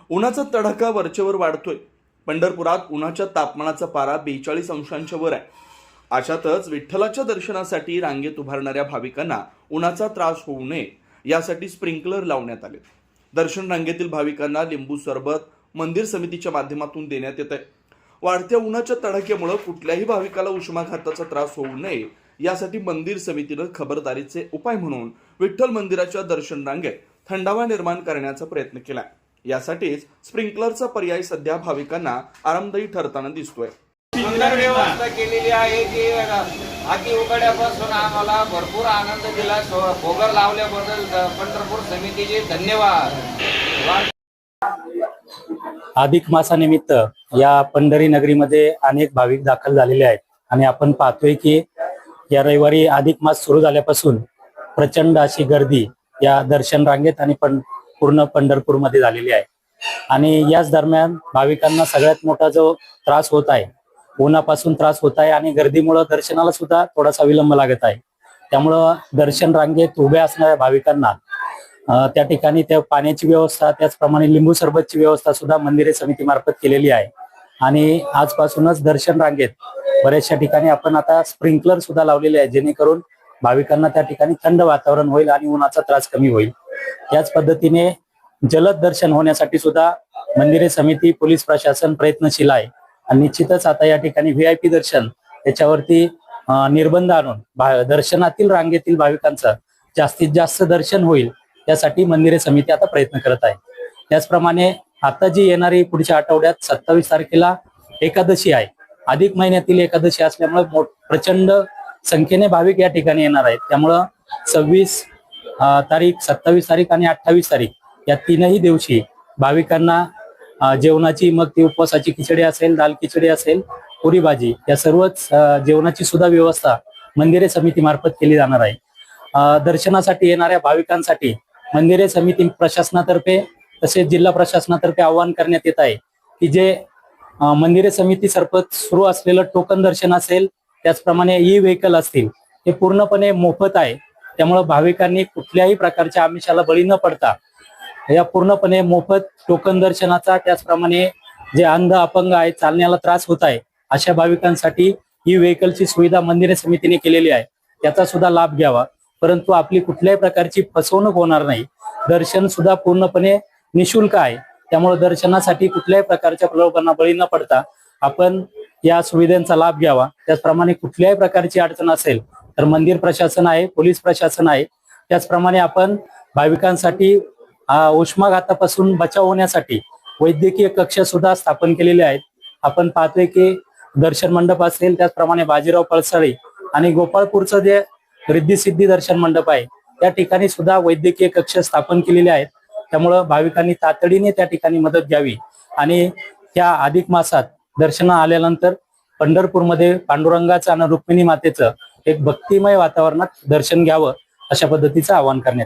उन्हाचा तडाखा वरचेवर वाढतोय। पंढरपुरात उन्हाच्या तापमानाचा पारा 42 अंशांच्या वर आहे। अशातच विठ्ठलाच्या दर्शनासाठी रांगेत उभारणाऱ्या भाविकांना उन्हाचा त्रास होऊ नये यासाठी स्प्रिंकलर लावण्यात आले। दर्शन रांगेतील भाविकांना लिंबू सरबत मंदिर समितीच्या माध्यमातून देण्यात येत आहे। वाढत्या उन्हाच्या तडाख्यामुळे कुठल्याही भाविकाला उष्माघाताचा त्रास होऊ नये यासाठी मंदिर समितीनं खबरदारीचे उपाय म्हणून विठ्ठल मंदिराच्या दर्शन रांगेत थंडावा निर्माण करण्याचा प्रयत्न केला। यासाठीच स्प्रिंकलरचा पर्याय सध्या भाविकांना आरामदायी ठरताना दिसतोय। सुंदर व्यवस्था केलेली आहे की अति उकाड्यापासून आम्हाला भरपूर आनंद दिला। भोगर लावल्याबद्दल पंढरपूर समितीचे धन्यवाद। अधिक मासानिमित्त या पंढरी नगरीमध्ये अनेक भाविक दाखल झालेले आहेत आणि आपण पाहतोय की या रविवारी अधिक मास सुरू झाल्यापासून प्रचंड अशी गर्दी या दर्शन रांगेत आणि पूर्ण पंढरपूरमध्ये झालेली आहे। आणि याच दरम्यान भाविकांना सगळ्यात मोठा जो त्रास होत आहे, उन्हापासून त्रास होत आहे आणि गर्दीमुळे दर्शनाला सुद्धा थोडासा विलंब लागत आहे। त्यामुळं दर्शन रांगेत उभ्या असणाऱ्या भाविकांना त्या ठिकाणी त्या पाण्याची व्यवस्था, त्याचप्रमाणे लिंबू सरबतची व्यवस्था सुद्धा मंदिरे समितीमार्फत केलेली आहे। आणि आजपासूनच दर्शन रांगेत बऱ्याचशा ठिकाणी आपण आता स्प्रिंकलर सुद्धा लावलेले आहे, जेणेकरून भाविकांना त्या ठिकाणी थंड वातावरण होईल आणि उन्हाचा त्रास कमी होईल। त्याच पद्धतीने जलद दर्शन होण्यासाठी सुद्धा मंदिरे समिती, पोलीस प्रशासन प्रयत्नशील आहे। आणि निश्चितच आता या ठिकाणी VIP दर्शन याच्यावरती निर्बंध आणून दर्शनातील रांगेतील भाविकांचं जास्तीत जास्त दर्शन होईल यासाठी मंदिरे समिती आता प्रयत्न करत आहे। त्याचप्रमाणे आता जी येणारी पुढच्या आठवड्यात 27 तारखेला एकादशी आहे, अधिक महिन्यातील एकादशी असल्यामुळे प्रचंड संख्येने भाविक या ठिकाणी येणार आहेत। त्यामुळं 26 तारीख, 27 तारीख आणि 28 तारीख या तीनही दिवशी भाविकांना जेवणाची, मग ती उपवासाची खिचडी असेल, दाल खिचडी असेल, पुरी भाजी, या सर्वच जेवणाची सुद्धा व्यवस्था मंदिरे समितीमार्फत केली जाणार आहे। दर्शनासाठी येणाऱ्या भाविकांसाठी मंदिरे समिती प्रशासनातर्फे तसेच जिल्हा प्रशासनातर्फे आवाहन करण्यात येत आहे की जे मंदिरे समिती मार्फत सुरू असलेलं टोकन दर्शन असेल, त्याचप्रमाणे ई-व्हेकल असतील, हे पूर्णपणे मोफत आहे। त्यामुळे भाविकांनी कुठल्याही प्रकारच्या आमिषाला बळी न पडता या पूर्णपणे मोफत टोकन दर्शनाचा, त्याचप्रमाणे जे अंध अपंग आहे, चालण्याला त्रास होत आहे, अशा भाविकांसाठी ई-व्हेकलची सुविधा मंदिरे समितीने केलेली आहे। त्याचा सुद्धा लाभ घ्यावा, परंतु आपली कुठल्याही प्रकारची फसवणूक होणार नाही। दर्शन सुद्धा पूर्णपणे निशुल्क आहे। त्यामुळे दर्शनासाठी कुठल्याही प्रकारच्या प्रलोभनाला बळी न पडता आपण या सुविधांचा लाभ घ्यावा। त्याचप्रमाणे कुठल्याही प्रकारची अडचण असेल तर मंदिर प्रशासन आहे, पोलीस प्रशासन आहे। त्याचप्रमाणे आपण भाविकांसाठी उष्माघातापासून बचाव होण्यासाठी वैद्यकीय कक्ष सुद्धा स्थापन केलेले आहेत। आपण पाहतोय की दर्शन मंडप असेल, त्याचप्रमाणे बाजीराव पळसाळी आणि गोपाळपूरचं जे रिद्धी सिद्धी दर्शन मंडप आहे, त्या ठिकाणी सुद्धा वैद्यकीय कक्ष स्थापन केलेले आहेत। त्यामुळं भाविकांनी तातडीने त्या ठिकाणी मदत घ्यावी आणि त्या अधिक मासात दर्शन आल्यानंतर पंढरपूरमध्ये पांडुरंगाचं आणि रुक्मिणी मातेचं एक भक्तिमय वातावरणात दर्शन घ्यावं, अशा पद्धतीचं आवाहन करण्यात